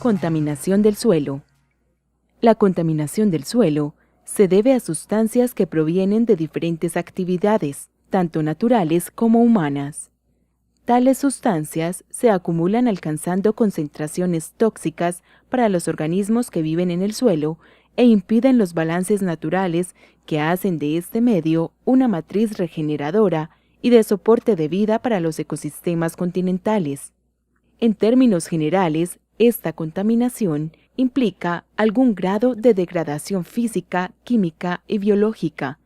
Contaminación del suelo. La contaminación del suelo se debe a sustancias que provienen de diferentes actividades, tanto naturales como humanas. Tales sustancias se acumulan alcanzando concentraciones tóxicas para los organismos que viven en el suelo e impiden los balances naturales que hacen de este medio una matriz regeneradora y de soporte de vida para los ecosistemas continentales. En términos generales, esta contaminación implica algún grado de degradación física, química y biológica.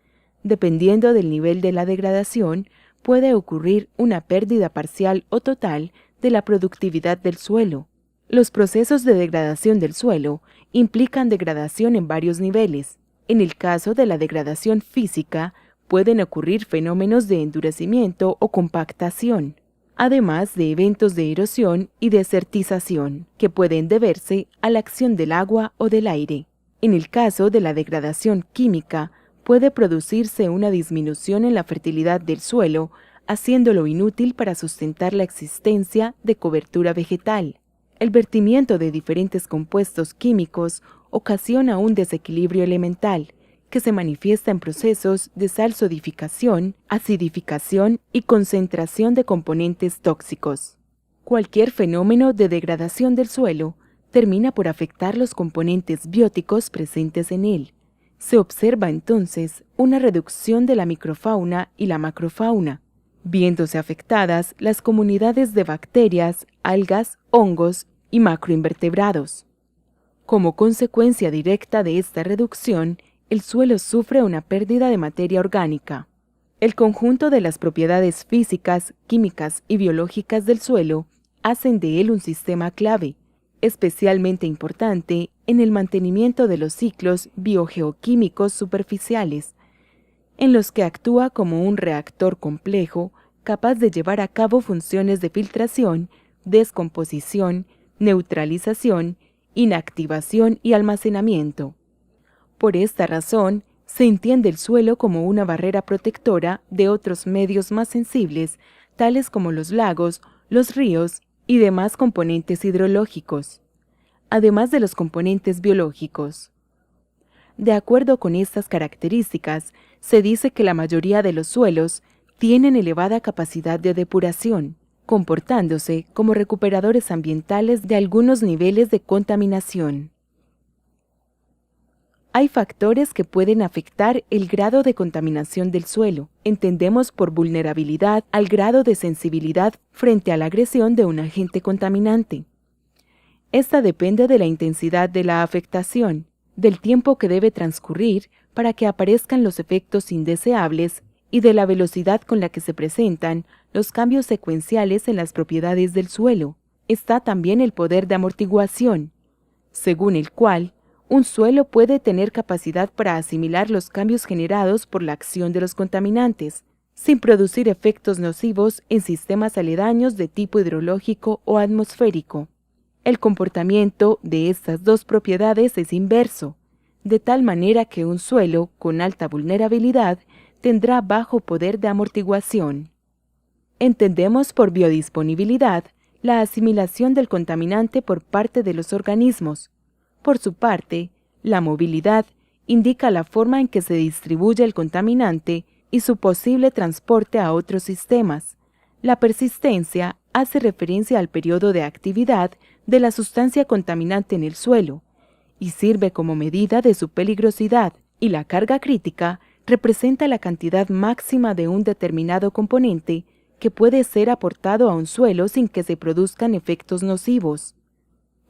Dependiendo del nivel de la degradación, puede ocurrir una pérdida parcial o total de la productividad del suelo. Los procesos de degradación del suelo implican degradación en varios niveles. En el caso de la degradación física, pueden ocurrir fenómenos de endurecimiento o compactación, además de eventos de erosión y desertización, que pueden deberse a la acción del agua o del aire. En el caso de la degradación química, puede producirse una disminución en la fertilidad del suelo, haciéndolo inútil para sustentar la existencia de cobertura vegetal. El vertimiento de diferentes compuestos químicos ocasiona un desequilibrio elemental, que se manifiesta en procesos de salsodificación, acidificación y concentración de componentes tóxicos. Cualquier fenómeno de degradación del suelo termina por afectar los componentes bióticos presentes en él. Se observa entonces una reducción de la microfauna y la macrofauna, viéndose afectadas las comunidades de bacterias, algas, hongos y macroinvertebrados. Como consecuencia directa de esta reducción, el suelo sufre una pérdida de materia orgánica. El conjunto de las propiedades físicas, químicas y biológicas del suelo hacen de él un sistema clave, especialmente importante en el mantenimiento de los ciclos biogeoquímicos superficiales, en los que actúa como un reactor complejo capaz de llevar a cabo funciones de filtración, descomposición, neutralización, inactivación y almacenamiento. Por esta razón, se entiende el suelo como una barrera protectora de otros medios más sensibles, tales como los lagos, los ríos y demás componentes hidrológicos, además de los componentes biológicos. De acuerdo con estas características, se dice que la mayoría de los suelos tienen elevada capacidad de depuración, comportándose como recuperadores ambientales de algunos niveles de contaminación. Hay factores que pueden afectar el grado de contaminación del suelo. Entendemos por vulnerabilidad al grado de sensibilidad frente a la agresión de un agente contaminante. Esta depende de la intensidad de la afectación, del tiempo que debe transcurrir para que aparezcan los efectos indeseables y de la velocidad con la que se presentan los cambios secuenciales en las propiedades del suelo. Está también el poder de amortiguación, según el cual un suelo puede tener capacidad para asimilar los cambios generados por la acción de los contaminantes, sin producir efectos nocivos en sistemas aledaños de tipo hidrológico o atmosférico. El comportamiento de estas dos propiedades es inverso, de tal manera que un suelo con alta vulnerabilidad tendrá bajo poder de amortiguación. Entendemos por biodisponibilidad la asimilación del contaminante por parte de los organismos. Por su parte, la movilidad indica la forma en que se distribuye el contaminante y su posible transporte a otros sistemas. La persistencia hace referencia al periodo de actividad de la sustancia contaminante en el suelo y sirve como medida de su peligrosidad, y la carga crítica representa la cantidad máxima de un determinado componente que puede ser aportado a un suelo sin que se produzcan efectos nocivos.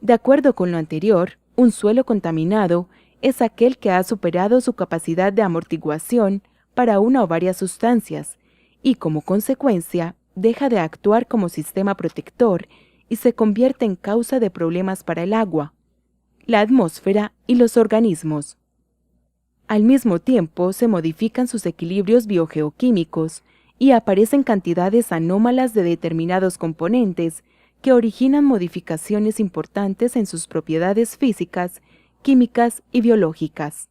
De acuerdo con lo anterior, un suelo contaminado es aquel que ha superado su capacidad de amortiguación para una o varias sustancias y, como consecuencia, deja de actuar como sistema protector y se convierte en causa de problemas para el agua, la atmósfera y los organismos. Al mismo tiempo, se modifican sus equilibrios biogeoquímicos y aparecen cantidades anómalas de determinados componentes que originan modificaciones importantes en sus propiedades físicas, químicas y biológicas.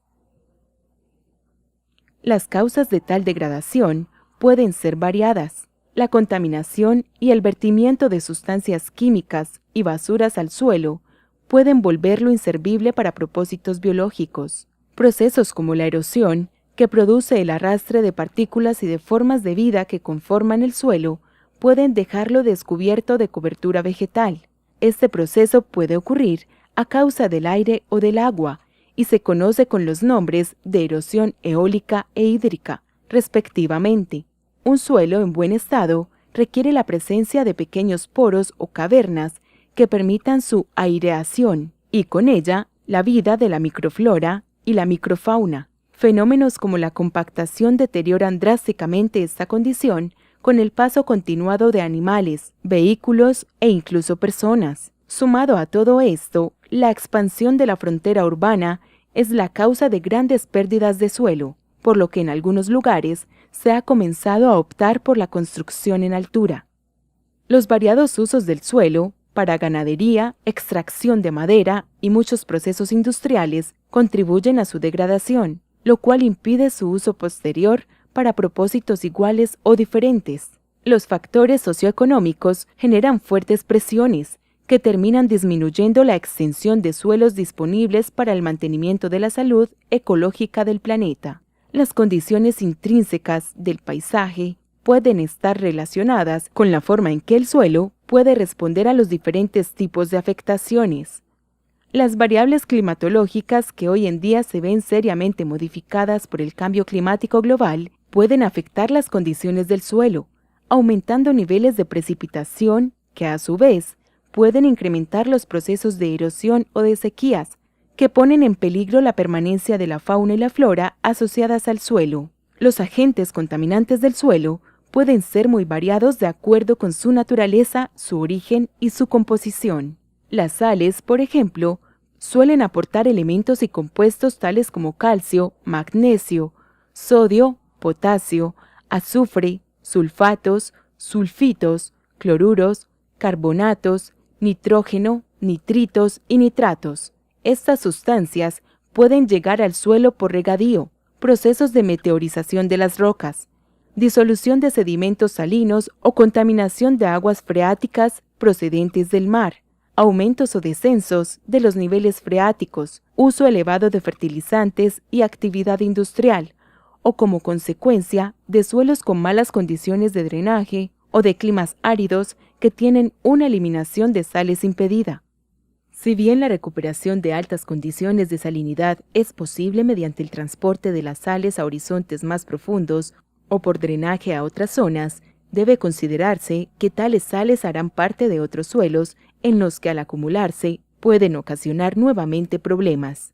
Las causas de tal degradación pueden ser variadas. La contaminación y el vertimiento de sustancias químicas y basuras al suelo pueden volverlo inservible para propósitos biológicos. Procesos como la erosión, que produce el arrastre de partículas y de formas de vida que conforman el suelo, pueden dejarlo descubierto de cobertura vegetal. Este proceso puede ocurrir a causa del aire o del agua y se conoce con los nombres de erosión eólica e hídrica, respectivamente. Un suelo en buen estado requiere la presencia de pequeños poros o cavernas que permitan su aireación y con ella la vida de la microflora y la microfauna. Fenómenos como la compactación deterioran drásticamente esta condición con el paso continuado de animales, vehículos e incluso personas. Sumado a todo esto, la expansión de la frontera urbana es la causa de grandes pérdidas de suelo, por lo que en algunos lugares se ha comenzado a optar por la construcción en altura. Los variados usos del suelo, para ganadería, extracción de madera y muchos procesos industriales, contribuyen a su degradación, lo cual impide su uso posterior para propósitos iguales o diferentes. Los factores socioeconómicos generan fuertes presiones que terminan disminuyendo la extensión de suelos disponibles para el mantenimiento de la salud ecológica del planeta. Las condiciones intrínsecas del paisaje pueden estar relacionadas con la forma en que el suelo puede responder a los diferentes tipos de afectaciones. Las variables climatológicas que hoy en día se ven seriamente modificadas por el cambio climático global pueden afectar las condiciones del suelo, aumentando niveles de precipitación que, a su vez, pueden incrementar los procesos de erosión o de sequías, que ponen en peligro la permanencia de la fauna y la flora asociadas al suelo. Los agentes contaminantes del suelo pueden ser muy variados de acuerdo con su naturaleza, su origen y su composición. Las sales, por ejemplo, suelen aportar elementos y compuestos tales como calcio, magnesio, sodio, potasio, azufre, sulfatos, sulfitos, cloruros, carbonatos, nitrógeno, nitritos y nitratos. Estas sustancias pueden llegar al suelo por regadío, procesos de meteorización de las rocas, disolución de sedimentos salinos o contaminación de aguas freáticas procedentes del mar, aumentos o descensos de los niveles freáticos, uso elevado de fertilizantes y actividad industrial, o como consecuencia de suelos con malas condiciones de drenaje o de climas áridos que tienen una eliminación de sales impedida. Si bien la recuperación de altas condiciones de salinidad es posible mediante el transporte de las sales a horizontes más profundos o por drenaje a otras zonas, debe considerarse que tales sales harán parte de otros suelos en los que al acumularse pueden ocasionar nuevamente problemas.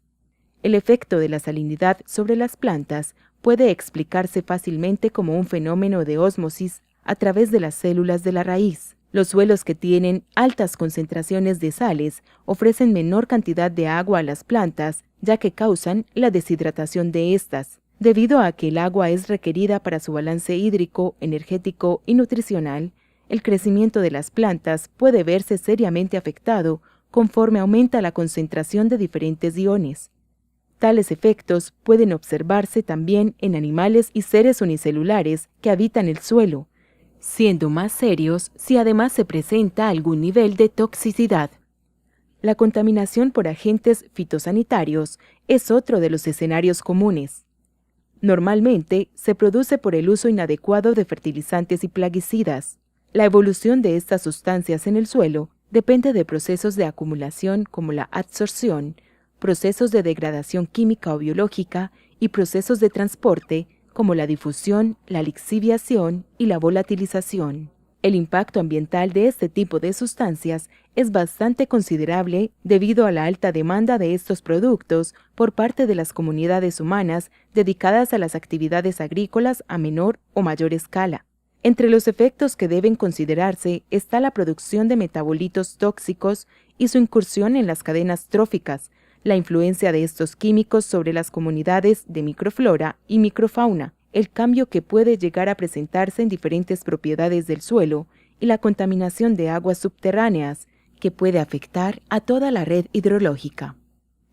El efecto de la salinidad sobre las plantas puede explicarse fácilmente como un fenómeno de ósmosis a través de las células de la raíz. Los suelos que tienen altas concentraciones de sales ofrecen menor cantidad de agua a las plantas, ya que causan la deshidratación de estas. Debido a que el agua es requerida para su balance hídrico, energético y nutricional, el crecimiento de las plantas puede verse seriamente afectado conforme aumenta la concentración de diferentes iones. Tales efectos pueden observarse también en animales y seres unicelulares que habitan el suelo, siendo más serios si además se presenta algún nivel de toxicidad. La contaminación por agentes fitosanitarios es otro de los escenarios comunes. Normalmente se produce por el uso inadecuado de fertilizantes y plaguicidas. La evolución de estas sustancias en el suelo depende de procesos de acumulación como la adsorción, procesos de degradación química o biológica y procesos de transporte como la difusión, la lixiviación y la volatilización. El impacto ambiental de este tipo de sustancias es bastante considerable debido a la alta demanda de estos productos por parte de las comunidades humanas dedicadas a las actividades agrícolas a menor o mayor escala. Entre los efectos que deben considerarse está la producción de metabolitos tóxicos y su incursión en las cadenas tróficas, la influencia de estos químicos sobre las comunidades de microflora y microfauna, el cambio que puede llegar a presentarse en diferentes propiedades del suelo y la contaminación de aguas subterráneas, que puede afectar a toda la red hidrológica.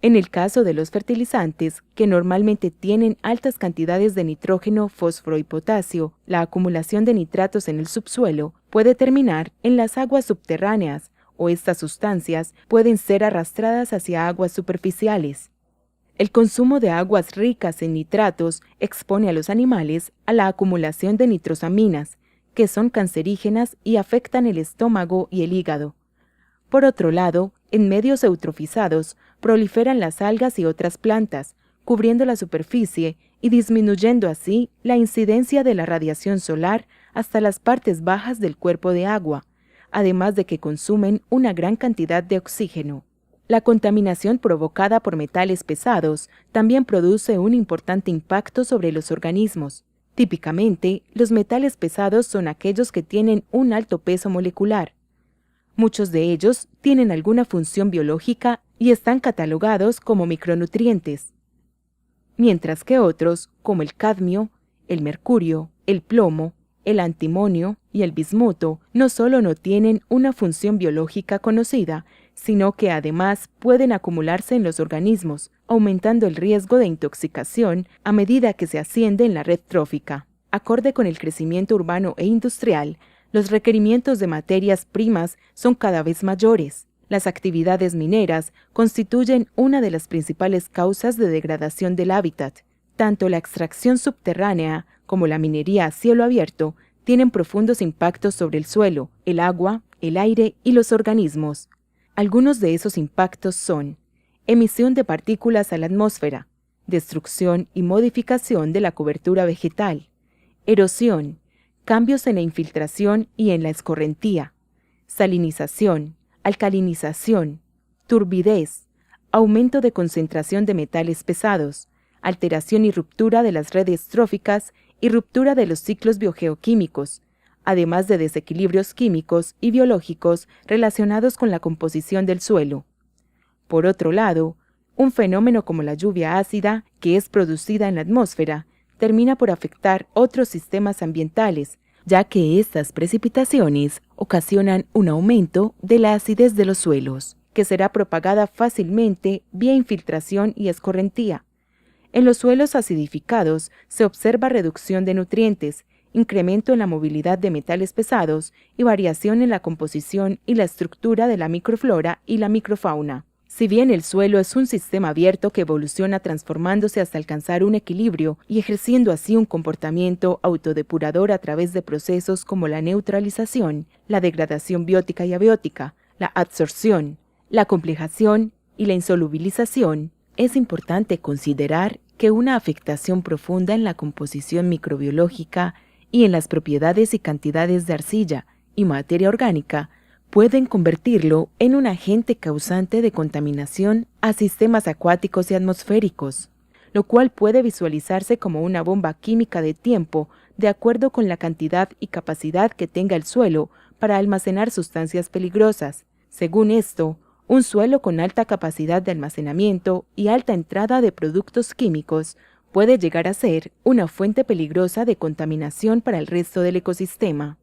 En el caso de los fertilizantes, que normalmente tienen altas cantidades de nitrógeno, fósforo y potasio, la acumulación de nitratos en el subsuelo puede terminar en las aguas subterráneas o estas sustancias pueden ser arrastradas hacia aguas superficiales. El consumo de aguas ricas en nitratos expone a los animales a la acumulación de nitrosaminas, que son cancerígenas y afectan el estómago y el hígado. Por otro lado, en medios eutrofizados proliferan las algas y otras plantas, cubriendo la superficie y disminuyendo así la incidencia de la radiación solar hasta las partes bajas del cuerpo de agua, además de que consumen una gran cantidad de oxígeno. La contaminación provocada por metales pesados también produce un importante impacto sobre los organismos. Típicamente, los metales pesados son aquellos que tienen un alto peso molecular. Muchos de ellos tienen alguna función biológica y están catalogados como micronutrientes, mientras que otros, como el cadmio, el mercurio, el plomo, el antimonio y el bismuto, no solo no tienen una función biológica conocida, sino que además pueden acumularse en los organismos, aumentando el riesgo de intoxicación a medida que se asciende en la red trófica. Acorde con el crecimiento urbano e industrial, los requerimientos de materias primas son cada vez mayores. Las actividades mineras constituyen una de las principales causas de degradación del hábitat. Tanto la extracción subterránea como la minería a cielo abierto tienen profundos impactos sobre el suelo, el agua, el aire y los organismos. Algunos de esos impactos son emisión de partículas a la atmósfera, destrucción y modificación de la cobertura vegetal, erosión, cambios en la infiltración y en la escorrentía, salinización, alcalinización, turbidez, aumento de concentración de metales pesados, alteración y ruptura de las redes tróficas y ruptura de los ciclos biogeoquímicos, además de desequilibrios químicos y biológicos relacionados con la composición del suelo. Por otro lado, un fenómeno como la lluvia ácida, que es producida en la atmósfera, termina por afectar otros sistemas ambientales, ya que estas precipitaciones ocasionan un aumento de la acidez de los suelos, que será propagada fácilmente vía infiltración y escorrentía. En los suelos acidificados se observa reducción de nutrientes, incremento en la movilidad de metales pesados y variación en la composición y la estructura de la microflora y la microfauna. Si bien el suelo es un sistema abierto que evoluciona transformándose hasta alcanzar un equilibrio y ejerciendo así un comportamiento autodepurador a través de procesos como la neutralización, la degradación biótica y abiótica, la adsorción, la complejación y la insolubilización, es importante considerar que una afectación profunda en la composición microbiológica y en las propiedades y cantidades de arcilla y materia orgánica pueden convertirlo en un agente causante de contaminación a sistemas acuáticos y atmosféricos, lo cual puede visualizarse como una bomba química de tiempo de acuerdo con la cantidad y capacidad que tenga el suelo para almacenar sustancias peligrosas. Según esto, un suelo con alta capacidad de almacenamiento y alta entrada de productos químicos puede llegar a ser una fuente peligrosa de contaminación para el resto del ecosistema.